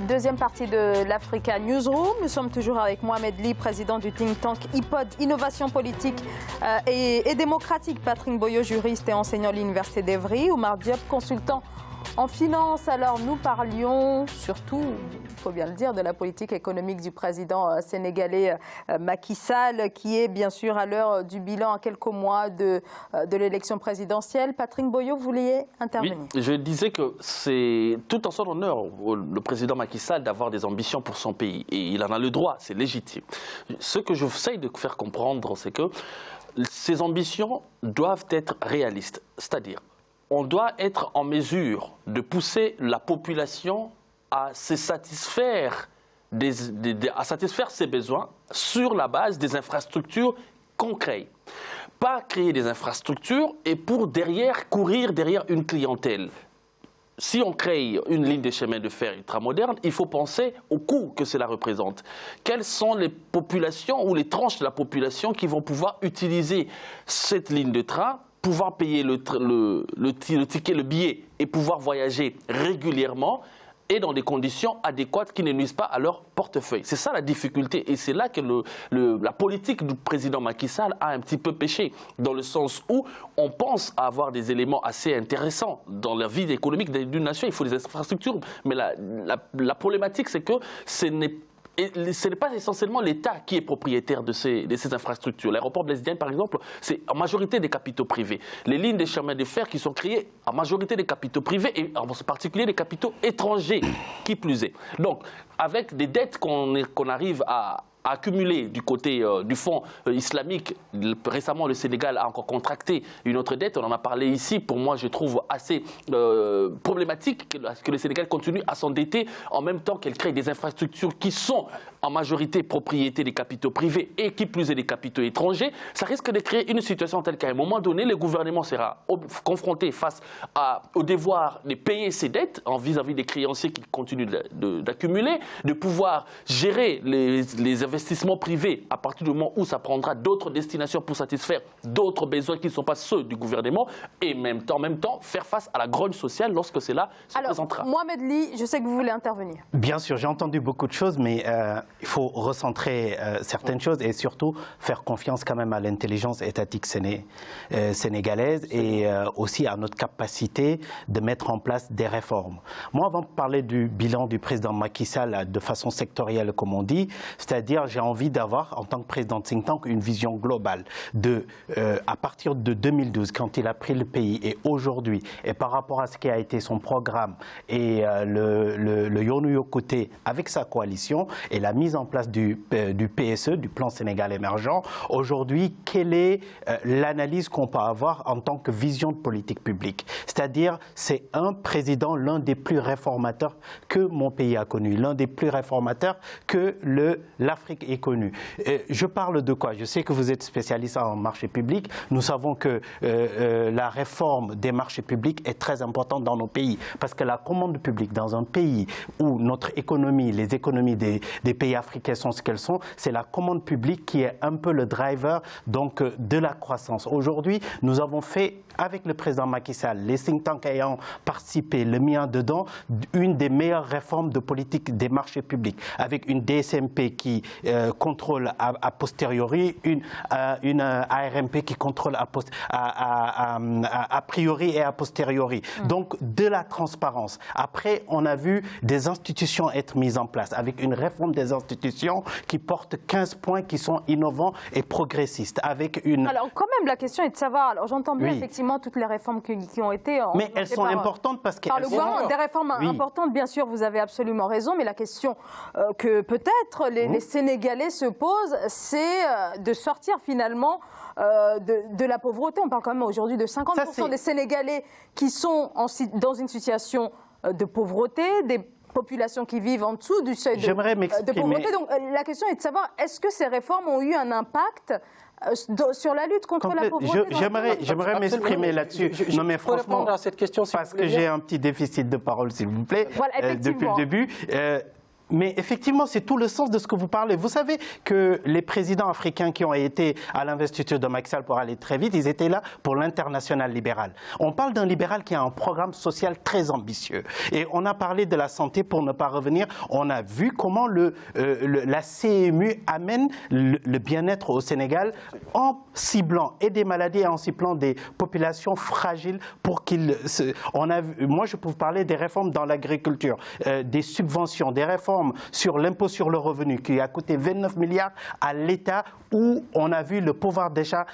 deuxième partie de l'Africa Newsroom. Nous sommes toujours avec Mohamed Ly, président du think tank IPOD, Innovation politique et démocratique. Patrick Boyo, juriste et enseignant à l'Université d'Evry. Oumar Diop, consultant en finance. Alors nous parlions surtout, il faut bien le dire, de la politique économique du président sénégalais Macky Sall, qui est bien sûr à l'heure du bilan à quelques mois de l'élection présidentielle. Patrick Boyo, vous vouliez intervenir? Oui, je disais que c'est tout en son honneur, le président Macky Sall, d'avoir des ambitions pour son pays. Et il en a le droit, c'est légitime. Ce que j'essaie de faire comprendre, c'est que ces ambitions doivent être réalistes. C'est-à-dire, on doit être en mesure de pousser la population à se satisfaire, à satisfaire ses besoins sur la base des infrastructures qu'on crée. Pas créer des infrastructures et pour derrière courir derrière une clientèle. Si on crée une ligne de chemin de fer ultramoderne, il faut penser au coût que cela représente. Quelles sont les populations ou les tranches de la population qui vont pouvoir utiliser cette ligne de train, pouvoir payer le ticket, le billet et pouvoir voyager régulièrement et dans des conditions adéquates qui ne nuisent pas à leur portefeuille. C'est ça la difficulté et c'est là que la politique du président Macky Sall a un petit peu péché, dans le sens où on pense avoir des éléments assez intéressants dans la vie économique d'une nation. Il faut des infrastructures, mais la problématique c'est que ce n'est pas essentiellement l'État qui est propriétaire de ces infrastructures. L'aéroport Blaise Diagne, par exemple, c'est en majorité des capitaux privés. Les lignes de chemin de fer qui sont créées, en majorité des capitaux privés et en particulier des capitaux étrangers, qui plus est. Donc, avec des dettes qu'on arrive à accumuler du côté du fonds islamique. Récemment, le Sénégal a encore contracté une autre dette. On en a parlé ici. Pour moi, je trouve assez problématique que le Sénégal continue à s'endetter en même temps qu'elle crée des infrastructures qui sont en majorité propriété des capitaux privés et qui plus est des capitaux étrangers. Ça risque de créer une situation telle qu'à un moment donné, le gouvernement sera confronté face au devoir de payer ses dettes vis-à-vis des créanciers qui continuent d'accumuler, de pouvoir gérer les investissements privés à partir du moment où ça prendra d'autres destinations pour satisfaire d'autres besoins qui ne sont pas ceux du gouvernement et en même temps faire face à la grogne sociale lorsque cela se présentera. Mohamed Ly, je sais que vous voulez intervenir. Bien sûr, j'ai entendu beaucoup de choses, mais il faut recentrer certaines choses et surtout faire confiance quand même à l'intelligence étatique sénégalaise et aussi à notre capacité de mettre en place des réformes. Moi, avant de parler du bilan du président Macky Sall de façon sectorielle, comme on dit, c'est-à-dire j'ai envie d'avoir, en tant que président de think tank, une vision globale à partir de 2012, quand il a pris le pays, et aujourd'hui, et par rapport à ce qui a été son programme et le Yonou Yokoté avec sa coalition et la mise en place du PSE, du plan Sénégal émergent, aujourd'hui, quelle est l'analyse qu'on peut avoir en tant que vision de politique publique? C'est-à-dire, c'est un président, l'un des plus réformateurs que mon pays a connu, l'un des plus réformateurs que l'Afrique ait connu. Je parle de quoi? Je sais que vous êtes spécialiste en marché public. Nous savons que la réforme des marchés publics est très importante dans nos pays, parce que la commande publique dans un pays où notre économie, les économies des pays africains sont ce qu'elles sont, c'est la commande publique qui est un peu le driver donc, de la croissance. Aujourd'hui, nous avons fait, avec le président Macky Sall, les think tanks ayant participé, le mien dedans, une des meilleures réformes de politique des marchés publics, avec une DSMP qui contrôle a posteriori, une ARMP qui contrôle a priori et a posteriori. Donc de la transparence. Après, on a vu des institutions être mises en place, avec une réforme des institutions qui porte 15 points qui sont innovants et progressistes. Avec une... Alors quand même, la question est de savoir, alors j'entends bien effectivement toutes les réformes qui ont été... Mais elles sont importantes parce qu'elles sont... Des réformes importantes, bien sûr, vous avez absolument raison, mais la question que peut-être les Sénégalais se posent, c'est de sortir finalement de la pauvreté. On parle quand même aujourd'hui de 50% des Sénégalais qui sont dans une situation de pauvreté, des populations qui vivent en dessous du seuil de pauvreté. Donc la question est de savoir, est-ce que ces réformes ont eu un impact sur la lutte contre la pauvreté? J'aimerais m'exprimer là-dessus. Non mais franchement, à cette question, parce que j'ai un petit déficit de parole, s'il vous plaît, voilà, depuis le début. Mais effectivement, c'est tout le sens de ce que vous parlez. Vous savez que les présidents africains qui ont été à l'investiture de Macky Sall, pour aller très vite, ils étaient là pour l'international libéral. On parle d'un libéral qui a un programme social très ambitieux. Et on a parlé de la santé, pour ne pas revenir. On a vu comment la CMU amène le bien-être au Sénégal en ciblant et des maladies et en ciblant des populations fragiles pour qu'ils... Moi, je peux vous parler des réformes dans l'agriculture, des subventions, des réformes sur l'impôt sur le revenu qui a coûté 29 milliards à l'État, où on a vu le pouvoir d'achat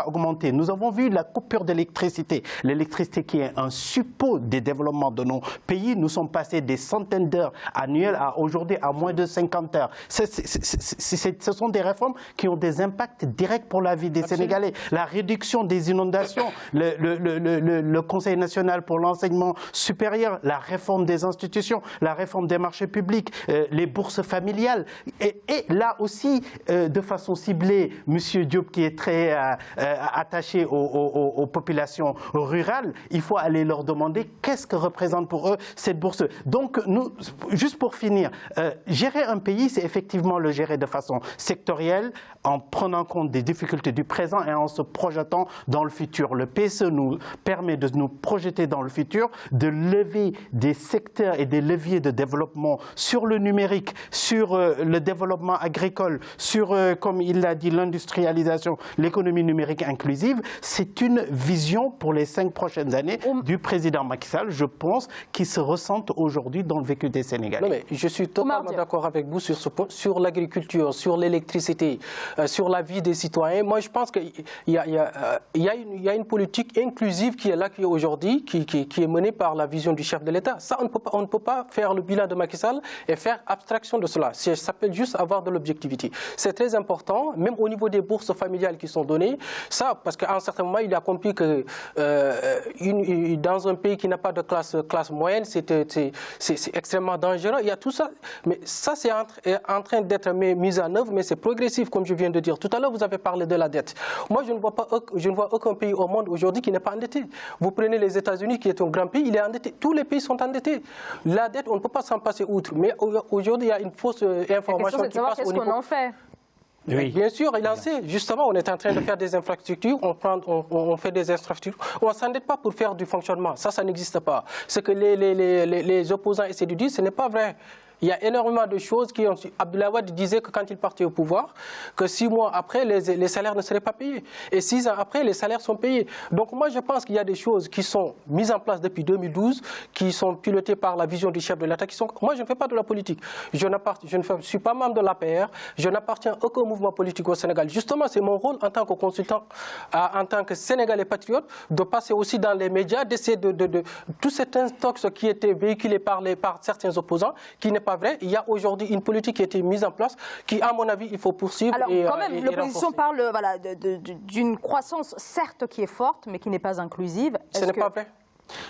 augmenter. Nous avons vu la coupure d'électricité. L'électricité qui est un suppôt des développements de nos pays. Nous sommes passés des centaines d'heures annuelles à aujourd'hui à moins de 50 heures. Ce sont des réformes qui ont des impacts directs pour la vie des Sénégalais. La réduction des inondations, le Conseil national pour l'enseignement supérieur, la réforme des institutions, la réforme des marchés publics, les bourses familiales. Et là aussi, de façon ciblée, M. Diop, qui est très attaché aux populations rurales, il faut aller leur demander qu'est-ce que représente pour eux cette bourse. Donc, juste pour finir, gérer un pays, c'est effectivement le gérer de façon sectorielle, en prenant compte des difficultés du présent et en se projetant dans le futur. Le PSE nous permet de nous projeter dans le futur, de lever des secteurs et des leviers de développement sur le numérique, sur le développement agricole, sur, comme il l'a dit, l'industrialisation, l'économie numérique inclusive. C'est une vision pour les 5 prochaines années du président Macky Sall, je pense, qui se ressentent aujourd'hui dans le vécu des Sénégalais. Non, mais je suis totalement d'accord avec vous sur ce point, sur l'agriculture, sur l'électricité, sur la vie des citoyens. Moi, je pense qu'il y a une politique inclusive qui est là, qui est aujourd'hui, qui est menée par la vision du chef de l'État. Ça, on ne peut pas faire le bilan de Macky Sall et faire abstraction de cela. Ça s'appelle juste avoir de l'objectivité. C'est très important, même au niveau des bourses familiales qui sont données. Ça, parce qu'à un certain moment, il a compris que dans un pays qui n'a pas de classe moyenne, c'est extrêmement dangereux. Il y a tout ça. Mais ça, c'est en train d'être mis en œuvre, mais c'est progressif, comme je viens de dire. Tout à l'heure, vous avez parlé de la dette. Moi, je ne vois aucun pays au monde aujourd'hui qui n'est pas endetté. Vous prenez les États-Unis, qui est un grand pays, il est endetté. Tous les pays sont endettés. La dette, on ne peut pas s'en passer outre. Mais aujourd'hui, il y a une fausse information qui passe au niveau... Qu'est-ce qu'on en fait? Oui. Bien sûr, il en sait. Justement, on est en train de faire des infrastructures, on fait des infrastructures. On ne s'endette pas pour faire du fonctionnement. Ça n'existe pas. Ce que les opposants essaient de dire, ce n'est pas vrai. Il y a énormément de choses qui ont... Abdoulaye Wade disait que quand il partait au pouvoir, que 6 mois après, les salaires ne seraient pas payés. Et 6 ans après, les salaires sont payés. Donc moi, je pense qu'il y a des choses qui sont mises en place depuis 2012, qui sont pilotées par la vision du chef de l'État. Moi, je ne fais pas de la politique. Je ne suis pas membre de l'APR. Je n'appartiens à aucun mouvement politique au Sénégal. Justement, c'est mon rôle en tant que consultant, en tant que Sénégalais patriote, de passer aussi dans les médias, d'essayer de tout cet intox qui était véhiculé par certains opposants, qui n'est pas vrai. Il y a aujourd'hui une politique qui a été mise en place qui, à mon avis, il faut poursuivre. Alors, quand même, l'opposition parle d'une croissance, certes, qui est forte, mais qui n'est pas inclusive. Ce n'est pas vrai.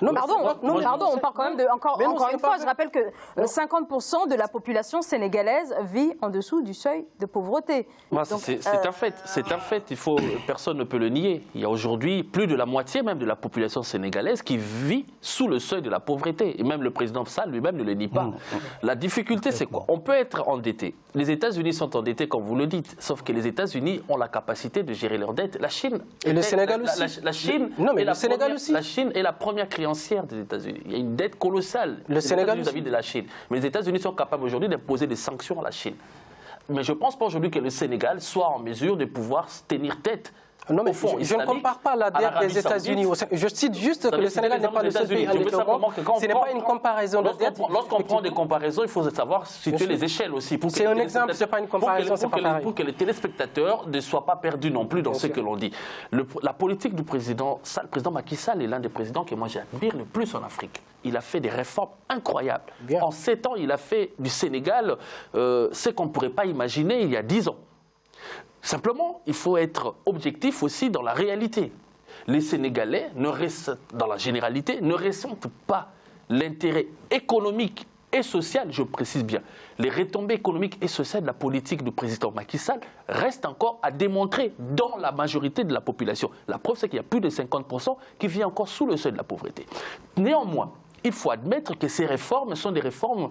Non, pardon, on parle quand même de... Encore une fois, je rappelle que 50% de la population sénégalaise vit en dessous du seuil de pauvreté. C'est un fait. C'est un fait. Personne ne peut le nier. Il y a aujourd'hui plus de la moitié même de la population sénégalaise qui vit sous le seuil de la pauvreté. Et même le président Sall lui-même ne le nie pas. La difficulté, c'est quoi? On peut être endetté. Les États-Unis sont endettés, comme vous le dites. Sauf que les États-Unis ont la capacité de gérer leurs dettes. La Chine... Et le Sénégal aussi. La Chine... Non, mais le Sénégal aussi. La Chine est la première créancière des États-Unis. Il y a une dette colossale vis-à-vis de la Chine. Mais les États-Unis sont capables aujourd'hui d'imposer des sanctions à la Chine. Mais je ne pense pas aujourd'hui que le Sénégal soit en mesure de pouvoir tenir tête. Non, mais je ne compare pas la dette des États-Unis. Je cite juste que le Sénégal n'est pas le seul pays endetté au monde. Ce n'est pas une comparaison de dette. Lorsqu'on prend des comparaisons, il faut savoir situer les échelles aussi. C'est un exemple, ce n'est pas une comparaison, c'est pas pareil. Pour que les téléspectateurs ne soient pas perdus non plus dans ce que l'on dit. La politique du président Macky Sall est l'un des présidents que moi j'admire le plus en Afrique. Il a fait des réformes incroyables. Bien. En 7 ans, il a fait du Sénégal ce qu'on ne pourrait pas imaginer il y a 10 ans. Simplement, il faut être objectif aussi dans la réalité. Les Sénégalais, dans la généralité, ne ressentent pas l'intérêt économique et social, je précise bien. Les retombées économiques et sociales de la politique du président Macky Sall restent encore à démontrer dans la majorité de la population. La preuve, c'est qu'il y a plus de 50% qui vivent encore sous le seuil de la pauvreté. Néanmoins, il faut admettre que ces réformes sont des réformes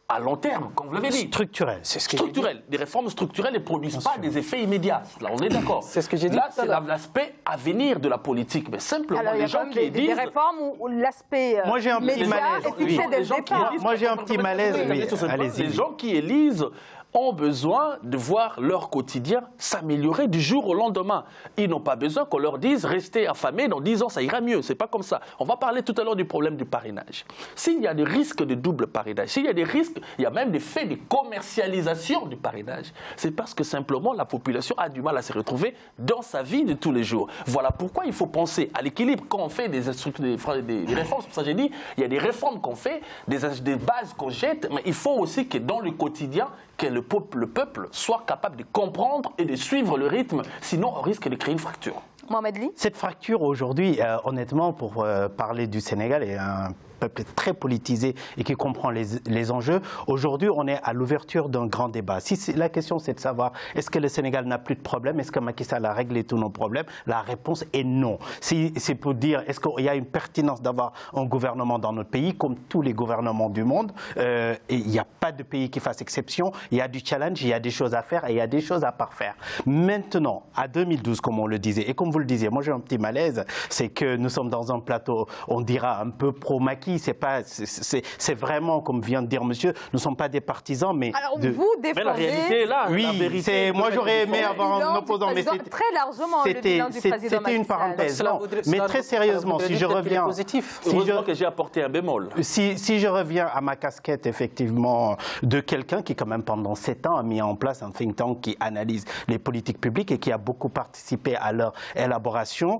à long terme, comme vous l'avez dit. Structurelles. C'est ce que Structurelles. Des réformes structurelles ne produisent pas des effets immédiats. Là, on est d'accord. C'est ce que j'ai dit Là, tout à c'est l'heure. l'aspect à venir de la politique. Mais simplement, Alors, il y les a gens quand même qui des disent... réformes où l'aspect Moi, j'ai un petit média malaise. est fixé Oui. dès Les le gens qui départ. élisent- Moi, j'ai un petit malaise, mais allez-y. Les gens qui élisent ont besoin de voir leur quotidien s'améliorer du jour au lendemain. Ils n'ont pas besoin qu'on leur dise restez affamés, dans 10 ans ça ira mieux. C'est pas comme ça. On va parler tout à l'heure du problème du parrainage. S'il y a des risques de double parrainage, s'il y a des risques, il y a même des faits de commercialisation du parrainage, c'est parce que simplement la population a du mal à se retrouver dans sa vie de tous les jours. Voilà pourquoi il faut penser à l'équilibre quand on fait des réformes. C'est pour ça que j'ai dit, il y a des réformes qu'on fait, des bases qu'on jette, mais il faut aussi que dans le quotidien, que le peuple soit capable de comprendre et de suivre le rythme, sinon on risque de créer une fracture. Mohamed Ly. Cette fracture aujourd'hui, honnêtement, pour parler du Sénégal, est un peuple très politisé et qui comprend les enjeux. Aujourd'hui, on est à l'ouverture d'un grand débat. Si la question c'est de savoir est-ce que le Sénégal n'a plus de problème, est-ce que Macky Sall a réglé tous nos problèmes, la réponse est non. Si c'est pour dire est-ce qu'il y a une pertinence d'avoir un gouvernement dans notre pays, comme tous les gouvernements du monde, et il n'y a pas de pays qui fasse exception, il y a du challenge, il y a des choses à faire et il y a des choses à parfaire. Maintenant, à 2012, comme on le disait, et comme vous le disiez, moi j'ai un petit malaise, c'est que nous sommes dans un plateau, on dira un peu pro-Macky, c'est vraiment, comme vient de dire monsieur, nous ne sommes pas des partisans, mais... Alors vous défendez... Mais la réalité est là. Oui, la vérité, moi j'aurais aimé avoir un opposant, mais très largement le bilan du président c'était une Macky Sall. parenthèse. Non, mais très sérieusement, si je reviens... Heureusement que j'ai apporté un bémol. Si je reviens à ma casquette, effectivement, de quelqu'un qui, quand même, pendant 7 ans, a mis en place un think tank qui analyse les politiques publiques et qui a beaucoup participé à leur élaboration,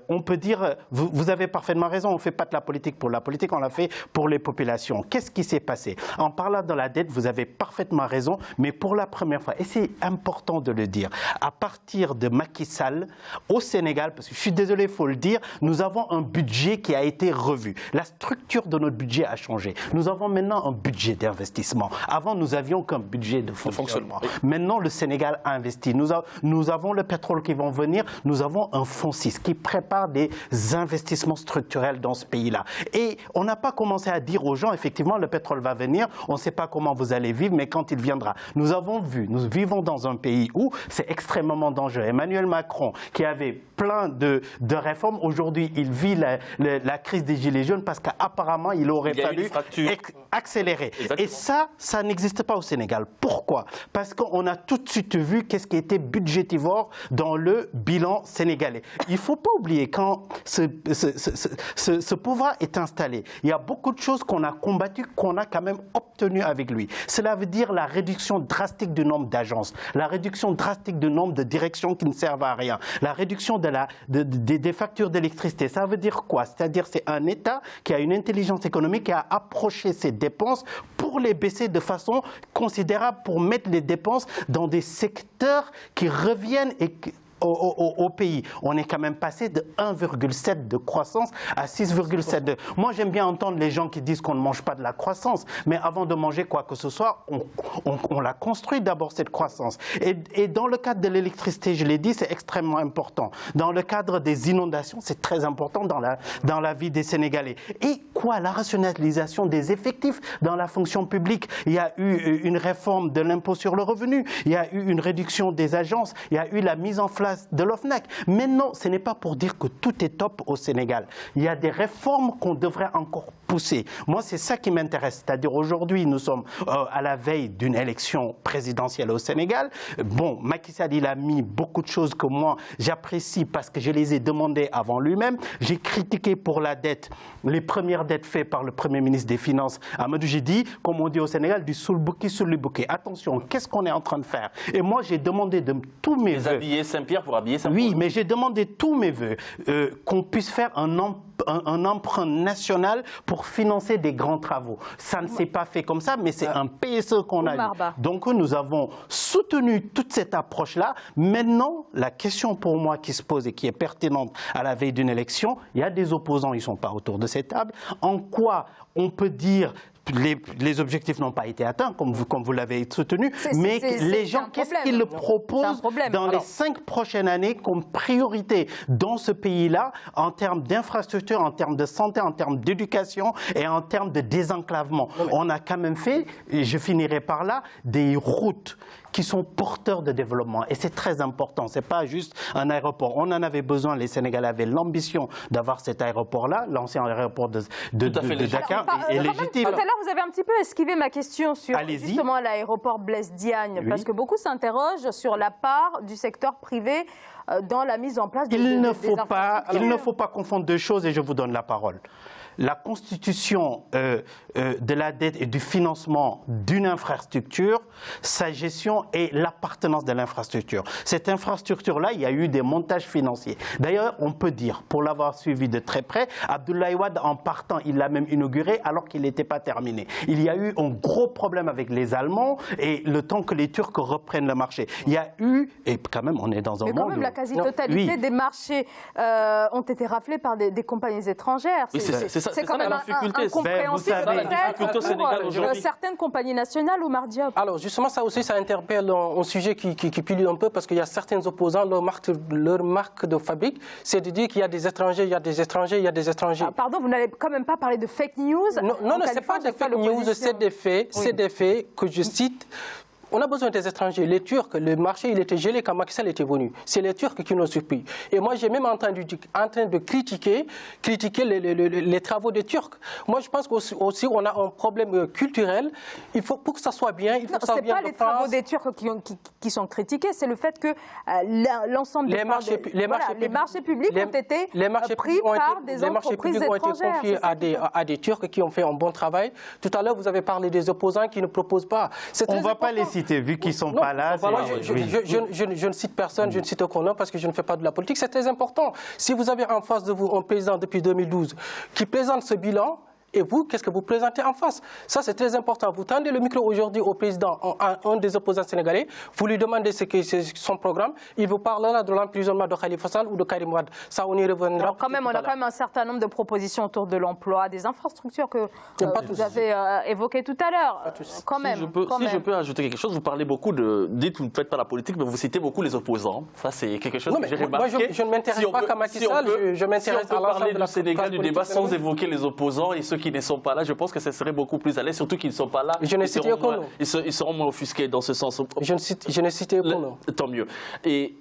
on peut dire, vous avez parfaitement raison, on ne fait pas de la politique pour la politique, on l'a fait pour les populations. Qu'est-ce qui s'est passé? En parlant de la dette, vous avez parfaitement raison, mais pour la première fois, et c'est important de le dire, à partir de Macky Sall, au Sénégal, parce que je suis désolé, il faut le dire, nous avons un budget qui a été revu. La structure de notre budget a changé. Nous avons maintenant un budget d'investissement. Avant, nous avions qu'un budget de fonctionnement. Maintenant, le Sénégal a investi. Nous avons le pétrole qui va venir. Nous avons un fonds 6 qui prépare des investissements structurels dans ce pays-là. Et on n'a pas commencé à dire aux gens, effectivement, le pétrole va venir, on ne sait pas comment vous allez vivre, mais quand il viendra. Nous avons vu, nous vivons dans un pays où c'est extrêmement dangereux. Emmanuel Macron, qui avait plein de réformes, aujourd'hui, il vit la crise des Gilets jaunes parce qu'apparemment, il aurait fallu accélérer. Exactement. Et ça n'existe pas au Sénégal. Pourquoi? Parce qu'on a tout de suite vu qu'est-ce qui était budgétivore dans le bilan sénégalais. Il ne faut pas oublier, quand ce pouvoir est installé, il y a beaucoup de choses qu'on a combattues, qu'on a quand même obtenues avec lui. Cela veut dire la réduction drastique du nombre d'agences, la réduction drastique du nombre de directions qui ne servent à rien, la réduction des factures d'électricité. Ça veut dire quoi? C'est-à-dire c'est un État qui a une intelligence économique qui a approché ses dépenses pour les baisser de façon considérable, pour mettre les dépenses dans des secteurs qui reviennent au pays. On est quand même passé de 1,7 de croissance à 6,7 de... Moi, j'aime bien entendre les gens qui disent qu'on ne mange pas de la croissance, mais avant de manger quoi que ce soit, on l'a construit d'abord, cette croissance. Et dans le cadre de l'électricité, je l'ai dit, c'est extrêmement important. Dans le cadre des inondations, c'est très important dans la vie des Sénégalais. Et quoi? La rationalisation des effectifs dans la fonction publique. Il y a eu une réforme de l'impôt sur le revenu, il y a eu une réduction des agences, il y a eu la mise en place de l'OFNAC. Mais non, ce n'est pas pour dire que tout est top au Sénégal. Il y a des réformes qu'on devrait encore pousser. Moi, c'est ça qui m'intéresse. C'est-à-dire aujourd'hui, nous sommes à la veille d'une élection présidentielle au Sénégal. Bon, Macky Sall, il a mis beaucoup de choses que moi, j'apprécie parce que je les ai demandées avant lui-même. J'ai critiqué pour la dette, les premières dettes faites par le Premier ministre des Finances, Amadou. J'ai dit, comme on dit au Sénégal, du sous le bouquet sur le bouquet. Attention, qu'est-ce qu'on est en train de faire? Et moi, j'ai demandé de tous mes vœux. Habiller Saint-Pierre pour habiller Saint-Paul. Oui, mais j'ai demandé tous mes vœux qu'on puisse faire un emprunt national pour financer des grands travaux. Ça ne s'est pas fait comme ça, mais c'est un PSE qu'on a eu. Donc nous avons soutenu toute cette approche-là. Maintenant, la question pour moi qui se pose et qui est pertinente à la veille d'une élection, il y a des opposants, ils ne sont pas autour de cette table. En quoi on peut dire les objectifs n'ont pas été atteints, comme vous l'avez soutenu, mais les gens, qu'est-ce qu'ils proposent dans les 5 prochaines années comme priorité dans ce pays-là, en termes d'infrastructures, en termes de santé, en termes d'éducation et en termes de désenclavement? On a quand même fait, et je finirai par là, des routes qui sont porteurs de développement. Et c'est très important, ce n'est pas juste un aéroport. On en avait besoin, les Sénégalais avaient l'ambition d'avoir cet aéroport-là, l'ancien aéroport de Dakar, est légitime. Tout à l'heure, vous avez un petit peu esquivé ma question sur justement l'aéroport Blaise Diagne, parce que beaucoup s'interrogent sur la part du secteur privé dans la mise en place des infrastructures. Il ne faut pas confondre deux choses et je vous donne la parole. La constitution de la dette et du financement d'une infrastructure, sa gestion et l'appartenance de l'infrastructure. Cette infrastructure-là, il y a eu des montages financiers. D'ailleurs, on peut dire, pour l'avoir suivi de très près, Abdoulaye Wade, en partant, il l'a même inauguré alors qu'il n'était pas terminé. Il y a eu un gros problème avec les Allemands et le temps que les Turcs reprennent le marché. Il y a eu, et quand même, on est dans un monde... Mais quand même, la quasi-totalité des marchés ont été raflés par des compagnies étrangères. C'est quand même incompréhensible pour certaines compagnies nationales, Oumar Diop. Alors justement, ça aussi, ça interpelle un sujet qui pollue un peu, parce qu'il y a certains opposants, leur marque de fabrique, c'est de dire qu'il y a des étrangers, il y a des étrangers, il y a des étrangers. Ah, pardon, vous n'allez quand même pas parler de fake news? Non, ce n'est pas des fake news, c'est des faits que je cite. On a besoin des étrangers. Les Turcs, le marché, il était gelé quand Macky Sall était venu. C'est les Turcs qui nous ont surpris. Et moi, j'ai même en train de critiquer les travaux des Turcs. Moi, je pense qu'aussi, on a un problème culturel. Il faut, pour que ça soit bien, il faut que ça soit bien. Ce n'est pas les travaux des Turcs qui sont critiqués, c'est le fait que l'ensemble des marchés publics ont été pris par des entreprises étrangères. Ont été confiés à des Turcs qui ont fait un bon travail. Tout à l'heure, vous avez parlé des opposants qui ne proposent pas. On ne va pas les citer, vu qu'ils ne sont pas là. Voilà, je ne cite personne, je ne cite aucun nom parce que je ne fais pas de la politique. C'est très important. Si vous avez en face de vous un président depuis 2012 qui présente ce bilan, et vous, qu'est-ce que vous présentez en face? Ça, c'est très important. Vous tendez le micro aujourd'hui au président, un des opposants sénégalais, vous lui demandez ce qu'est son programme, il vous parlera de l'emprisonnement de Khalifa Sall ou de Karim Wade. Ça, on y reviendra. Alors, quand même, on a quand même un certain nombre de propositions autour de l'emploi, des infrastructures que vous avez évoquées tout à l'heure. Quand même. Si je peux ajouter quelque chose, vous parlez beaucoup dites que vous ne faites pas la politique, mais vous citez beaucoup les opposants. Ça, c'est quelque chose que j'ai remarqué. Moi, je ne m'intéresse pas qu'à Macky Sall, je m'intéresse à l'ensemble de la Sénégal, du débat sans évoquer les opposants et ceux qui ne sont pas là, je pense que ce serait beaucoup plus à l'aise, surtout qu'ils ne sont pas là. Je n'ai cité aucun nom. Ils seront moins offusqués dans ce sens. Je n'ai cité aucun nom. Tant mieux. Et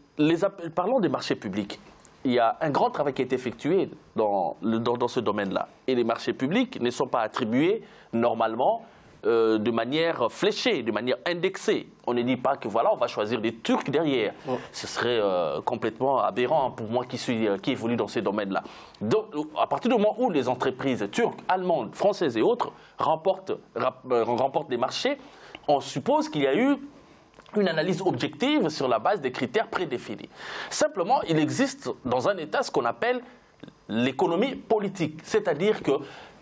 parlons des marchés publics. Il y a un grand travail qui est effectué dans ce domaine-là. Et les marchés publics ne sont pas attribués normalement de manière fléchée, de manière indexée. On ne dit pas que voilà, on va choisir des Turcs derrière. Ce serait complètement aberrant pour moi qui évolue dans ces domaines-là. Donc, à partir du moment où les entreprises turques, allemandes, françaises et autres remportent des marchés, on suppose qu'il y a eu une analyse objective sur la base des critères prédéfinis. Simplement, il existe dans un État ce qu'on appelle l'économie politique. C'est-à-dire que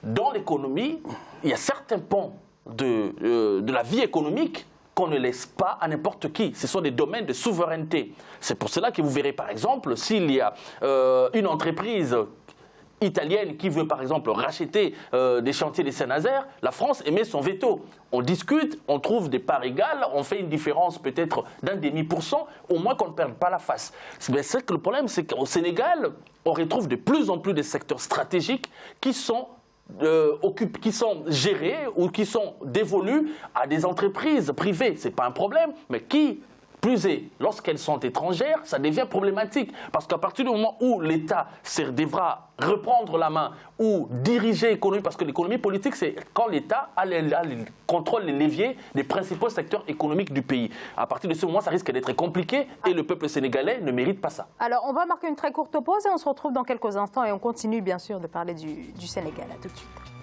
dans l'économie, il y a certains pans de la vie économique qu'on ne laisse pas à n'importe qui. Ce sont des domaines de souveraineté. C'est pour cela que vous verrez par exemple, s'il y a une entreprise italienne qui veut par exemple racheter des chantiers des Saint-Nazaire, la France émet son veto. On discute, on trouve des parts égales, on fait une différence peut-être d'0,5%, au moins qu'on ne perde pas la face. Mais c'est que le problème, c'est qu'au Sénégal, on retrouve de plus en plus des secteurs stratégiques qui sont gérés ou qui sont dévolus à des entreprises privées. Ce n'est pas un problème, mais qui plus est, lorsqu'elles sont étrangères, ça devient problématique. Parce qu'à partir du moment où l'État devra reprendre la main ou diriger l'économie, parce que l'économie politique, c'est quand l'État contrôle les leviers des principaux secteurs économiques du pays. À partir de ce moment, ça risque d'être compliqué et le peuple sénégalais ne mérite pas ça. Alors, on va marquer une très courte pause et on se retrouve dans quelques instants et on continue bien sûr de parler du Sénégal. À tout de suite.